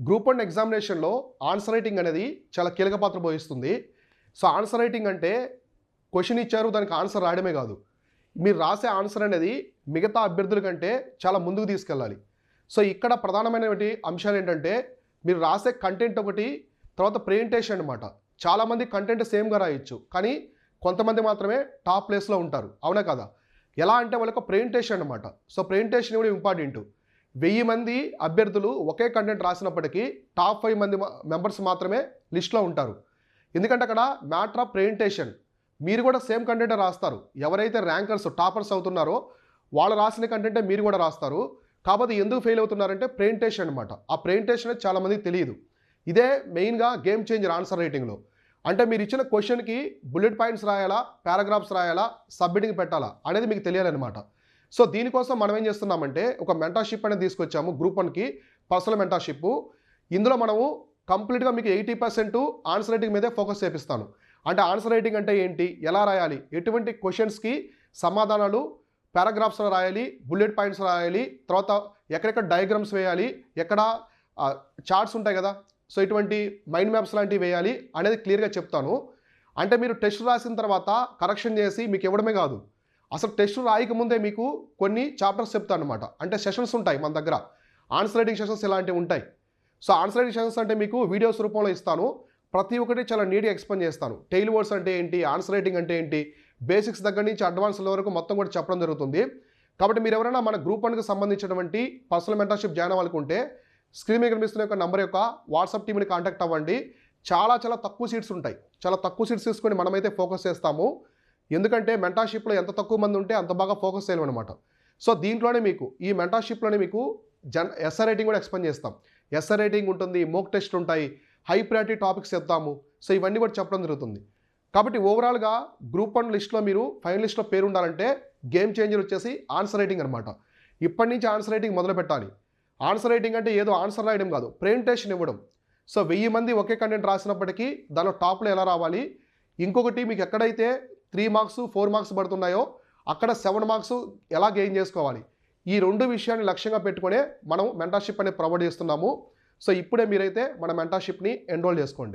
Group 1 ఎగ్జామినేషన్‌లో answer writing అనేది చాలా కీలక పాత్ర పోషిస్తుంది. సో, ఆన్సర్ రైటింగ్ అంటే క్వెషన్ ఇచ్చారు దానికి ఆన్సర్ రాయడమే కాదు. మీరు రాసే ఆన్సర్ అనేది మిగతా అభ్యర్థుల కంటే చాలా ముందుకు తీసుకెళ్ళాలి. సో, ఇక్కడ ప్రధానమైనటువంటి అంశాలేంటంటే మీరు రాసే కంటెంట్ ఒకటి, తర్వాత ప్రెజెంటేషన్ అనమాట. చాలామంది కంటెంట్ సేమ్‌గా రాయొచ్చు. కానీ కొంతమంది మాత్రమే టాప్ ప్లేస్‌లో ఉంటారు. అవునా కాదా? ఎలా అంటే వాళ్ళకి ప్రెజెంటేషన్ అనమాట. సో, ప్రెజెంటేషన్ కూడా ఇంపార్టెంట్. 1000 మంది అభ్యర్థులు ఒకే కంటెంట్ రాసినప్పటికీ టాప్ 5 మంది మెంబర్స్ మాత్రమే లిస్ట్‌లో ఉంటారు. ఎందుకంటే అక్కడ మ్యాటర్ ఆఫ్ ప్రెజెంటేషన్. మీరు కూడా సేమ్ కంటెంటే రాస్తారు. ఎవరైతే ర్యాంకర్స్ టాపర్స్ అవుతున్నారో వాళ్ళు రాసిన కంటెంటే మీరు కూడా రాస్తారు. కాకపోతే ఎందుకు ఫెయిల్ అవుతున్నారంటే ప్రెజెంటేషన్ అనమాట. ఆ ప్రెజెంటేషన్ అనేది చాలామందికి తెలియదు. ఇదే మెయిన్‌గా గేమ్ చేంజర్ ఆన్సర్ రైటింగ్‌లో. అంటే మీరు ఇచ్చిన క్వెషన్‌కి బుల్లెట్ పాయింట్స్ రాయాలా, పారాగ్రాఫ్స్ రాయాలా, సబ్మిటింగ్ పెట్టాలా అనేది మీకు తెలియాలన్నమాట. సో, దీనికోసం మనం ఏం చేస్తున్నామంటే ఒక మెంటర్‌షిప్ అనేది తీసుకొచ్చాము గ్రూప్ 1కి పర్సనల్ మెంటర్‌షిప్. ఇందులో మనము కంప్లీట్‌గా మీకు 80% ఆన్సర్ రైటింగ్ మీదే ఫోకస్ చేపిస్తాను. అంటే ఆన్సర్ రైటింగ్ అంటే ఏంటి? ఎలా రాయాలి? ఎటువంటి క్వెషన్స్‌కి సమాధానాలు పారాగ్రాఫ్స్‌లో రాయాలి, బుల్లెట్ పాయింట్స్ రాయాలి, తర్వాత ఎక్కడెక్కడ డయాగ్రామ్స్ వేయాలి, ఎక్కడ చార్ట్స్ ఉంటాయి కదా! సో, ఇటువంటి మైండ్ మ్యాప్స్ లాంటివి వేయాలి అనేది క్లియర్‌గా చెప్తాను. అంటే మీరు టెస్ట్ రాసిన తర్వాత కరెక్షన్ చేసి మీకు ఇవ్వడమే కాదు. అసలు టెస్ట్ రాయకముందే మీకు కొన్ని చాప్టర్స్ చెప్తానన్నమాట. అంటే సెషన్స్ ఉంటాయి మన దగ్గర. ఆన్సర్ రైటింగ్ సెషన్స్ ఇలాంటివి ఉంటాయి. సో, ఆన్సర్ రైటింగ్ సెషన్స్ అంటే మీకు వీడియోస్ రూపంలో ఇస్తాను. ప్రతి ఒక్కటి చాలా నీట్‌గా ఎక్స్‌ప్లెయిన్ చేస్తాను. టెయిల్ వర్డ్స్ అంటే ఏంటి? ఆన్సర్ రైటింగ్ అంటే ఏంటి? బేసిక్స్ దగ్గర నుంచి అడ్వాన్స్ వరకు మొత్తం కూడా చెప్పడం జరుగుతుంది. కాబట్టి మీరు ఎవరైనా మన గ్రూప్ 1కి సంబంధించినటువంటి పర్సనల్ మెంటర్‌షిప్ జాయిన్ అవ్వాలనుకుంటే స్క్రీన్ మీద కనిపిస్తున్న యొక్క నంబర్ యొక్క వాట్సాప్ టీమ్‌ని కాంటాక్ట్ అవ్వండి. చాలా తక్కువ సీట్స్ ఉంటాయి. చాలా తక్కువ సీట్స్ తీసుకొని మనమైతే ఫోకస్ చేస్తాము. ఎందుకంటే మెంటర్‌షిప్‌లో ఎంత తక్కువ మంది ఉంటే అంత బాగా ఫోకస్ చేయలేమనమాట. సో, దీంట్లోనే మీకు ఈ మెంటర్‌షిప్‌లోనే మీకు ఎస్సే రైటింగ్ కూడా ఎక్స్‌ప్లెయిన్ చేస్తాం. ఎస్సే రైటింగ్ ఉంటుంది, మోక్ టెస్ట్ ఉంటాయి, హై ప్రయారిటీ టాపిక్స్ చెప్తాము. సో, ఇవన్నీ కూడా చెప్పడం జరుగుతుంది. కాబట్టి ఓవరాల్‌గా గ్రూప్ 1 లిస్ట్‌లో మీరు ఫైనల్ లిస్ట్‌లో పేరు ఉండాలంటే గేమ్ చేంజర్ వచ్చేసి ఆన్సర్ రైటింగ్ అనమాట. ఇప్పటి నుంచి ఆన్సర్ రైటింగ్ మొదలుపెట్టాలి. ఆన్సర్ రైటింగ్ అంటే ఏదో ఆన్సర్ రాయడం కాదు, ప్రెజెంటేషన్ ఇవ్వడం. సో, 1000 మంది ఒకే కంటెంట్ రాసినప్పటికీ దానిలో టాప్‌లో ఎలా రావాలి? ఇంకొకటి మీకు ఎక్కడైతే 3 మార్క్స్, 4 మార్క్స్ పడుతున్నాయో అక్కడ 7 మార్క్స్ ఎలా గెయిన్ చేసుకోవాలి? ఈ 2 విషయాన్ని లక్ష్యంగా పెట్టుకునే మనం మెంటర్‌షిప్ అనేది ప్రొవైడ్ చేస్తున్నాము. సో, ఇప్పుడే మీరైతే మన మెంటర్‌షిప్‌ని ఎన్రోల్ చేసుకోండి.